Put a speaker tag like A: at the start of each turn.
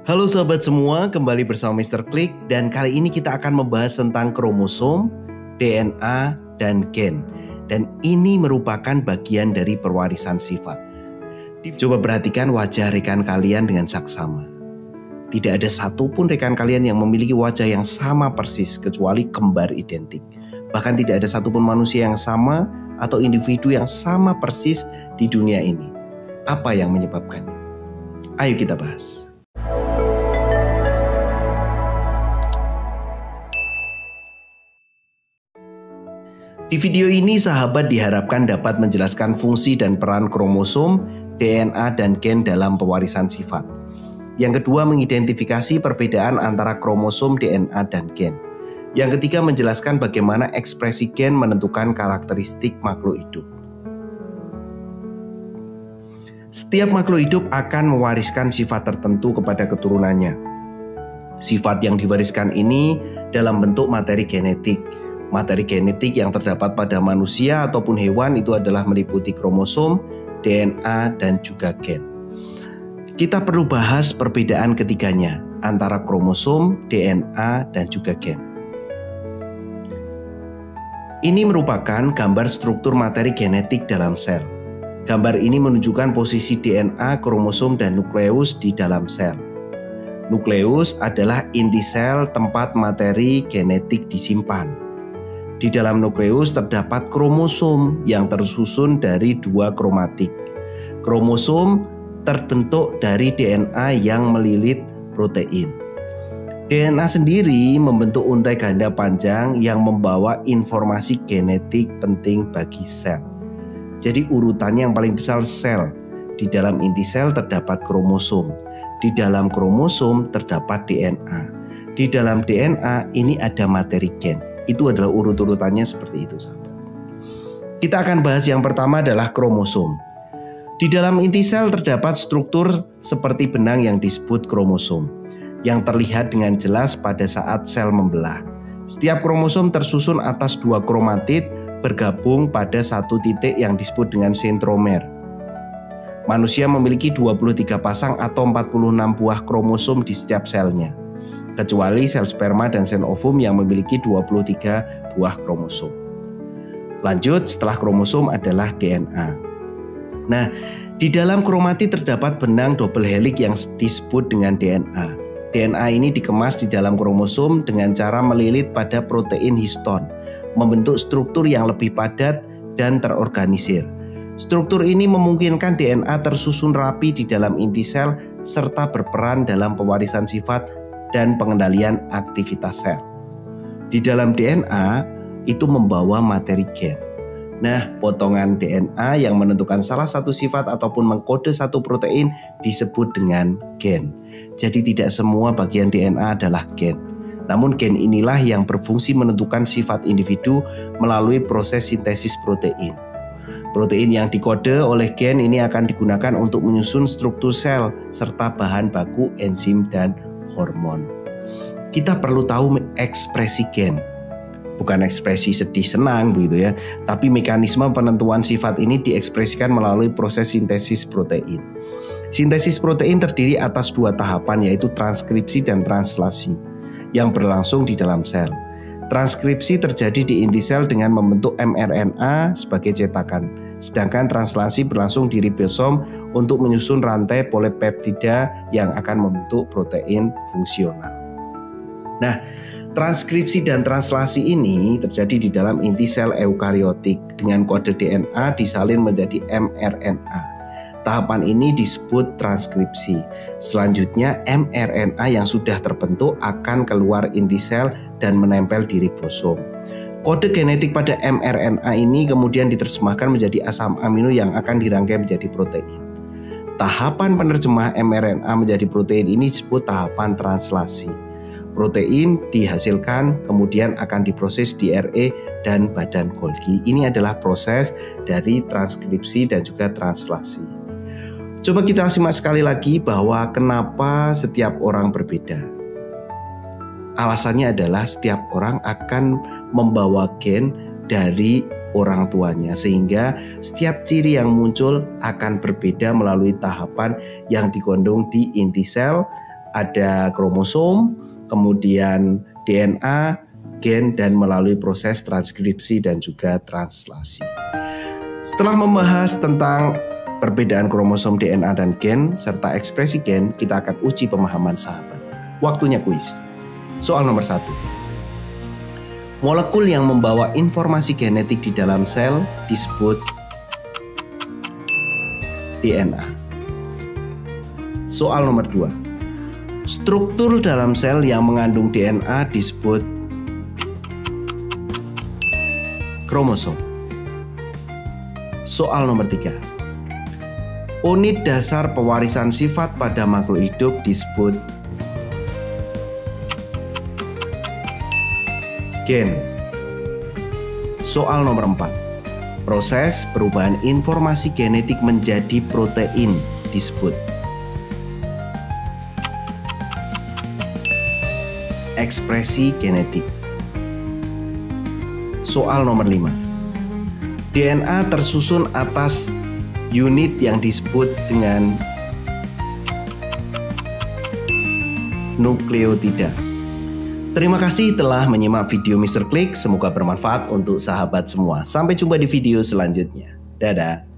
A: Halo sahabat semua, kembali bersama Mr. Klik dan kali ini kita akan membahas tentang kromosom, DNA, dan gen. Dan ini merupakan bagian dari pewarisan sifat. Coba perhatikan wajah rekan kalian dengan saksama. Tidak ada satupun rekan kalian yang memiliki wajah yang sama persis kecuali kembar identik. Bahkan tidak ada satupun manusia yang sama atau individu yang sama persis di dunia ini. Apa yang menyebabkannya? Ayo kita bahas. Di video ini sahabat diharapkan dapat menjelaskan fungsi dan peran kromosom, DNA, dan gen dalam pewarisan sifat. Yang kedua, mengidentifikasi perbedaan antara kromosom, DNA, dan gen. Yang ketiga, menjelaskan bagaimana ekspresi gen menentukan karakteristik makhluk hidup. Setiap makhluk hidup akan mewariskan sifat tertentu kepada keturunannya. Sifat yang diwariskan ini dalam bentuk materi genetik. Materi genetik yang terdapat pada manusia ataupun hewan itu adalah meliputi kromosom, DNA, dan juga gen. Kita perlu bahas perbedaan ketiganya antara kromosom, DNA, dan juga gen. Ini merupakan gambar struktur materi genetik dalam sel. Gambar ini menunjukkan posisi DNA, kromosom, dan nukleus di dalam sel. Nukleus adalah inti sel tempat materi genetik disimpan. Di dalam nukleus terdapat kromosom yang tersusun dari dua kromatik. Kromosom terbentuk dari DNA yang melilit protein. DNA sendiri membentuk untai ganda panjang yang membawa informasi genetik penting bagi sel. Jadi urutannya yang paling besar sel. Di dalam inti sel terdapat kromosom. Di dalam kromosom terdapat DNA. Di dalam DNA ini ada materi gen. Itu adalah urut-urutannya seperti itu, sahabat. Kita akan bahas yang pertama adalah kromosom. Di dalam inti sel terdapat struktur seperti benang yang disebut kromosom, yang terlihat dengan jelas pada saat sel membelah. Setiap kromosom tersusun atas dua kromatid bergabung pada satu titik yang disebut dengan sentromer. Manusia memiliki 23 pasang atau 46 buah kromosom di setiap selnya, kecuali sel sperma dan sel ovum yang memiliki 23 buah kromosom. Lanjut, setelah kromosom adalah DNA. Nah, di dalam kromatid terdapat benang double helix yang disebut dengan DNA. DNA ini dikemas di dalam kromosom dengan cara melilit pada protein histon, membentuk struktur yang lebih padat dan terorganisir. Struktur ini memungkinkan DNA tersusun rapi di dalam inti sel serta berperan dalam pewarisan sifat dan pengendalian aktivitas sel. Di dalam DNA itu membawa materi gen. Nah, potongan DNA yang menentukan salah satu sifat ataupun mengkode satu protein disebut dengan gen. Jadi tidak semua bagian DNA adalah gen. Namun gen inilah yang berfungsi menentukan sifat individu melalui proses sintesis protein. Protein yang dikode oleh gen ini akan digunakan untuk menyusun struktur sel serta bahan baku enzim dan hormon. Kita perlu tahu ekspresi gen, bukan ekspresi sedih senang begitu ya, tapi mekanisme penentuan sifat ini diekspresikan melalui proses sintesis protein. Sintesis protein terdiri atas dua tahapan, yaitu transkripsi dan translasi yang berlangsung di dalam sel. Transkripsi terjadi di inti sel dengan membentuk mRNA sebagai cetakan, sedangkan translasi berlangsung di ribosom untuk menyusun rantai polypeptida yang akan membentuk protein fungsional. Nah, transkripsi dan translasi ini terjadi di dalam inti sel eukariotik dengan kode DNA disalin menjadi mRNA. Tahapan ini disebut transkripsi. Selanjutnya, mRNA yang sudah terbentuk akan keluar inti sel dan menempel di ribosom. Kode genetik pada mRNA ini kemudian diterjemahkan menjadi asam amino yang akan dirangkai menjadi protein. Tahapan penerjemah mRNA menjadi protein ini disebut tahapan translasi. Protein dihasilkan kemudian akan diproses di RE dan badan Golgi. Ini adalah proses dari transkripsi dan juga translasi. Coba kita simak sekali lagi bahwa kenapa setiap orang berbeda. Alasannya adalah setiap orang akan membawa gen dari orang tuanya, sehingga setiap ciri yang muncul akan berbeda melalui tahapan yang dikandung di inti sel. Ada kromosom, kemudian DNA, gen, dan melalui proses transkripsi dan juga translasi. Setelah membahas tentang perbedaan kromosom, DNA, dan gen, serta ekspresi gen, kita akan uji pemahaman sahabat. Waktunya kuis. Soal nomor 1. Molekul yang membawa informasi genetik di dalam sel disebut DNA. Soal nomor 2. Struktur dalam sel yang mengandung DNA disebut kromosom. Soal nomor 3. Unit dasar pewarisan sifat pada makhluk hidup disebut gen. Soal nomor 4. Proses perubahan informasi genetik menjadi protein disebut ekspresi genetik. Soal nomor 5. DNA tersusun atas unit yang disebut dengan nukleotida. Terima kasih telah menyimak video Mr. Klik. Semoga bermanfaat untuk sahabat semua. Sampai jumpa di video selanjutnya. Dadah.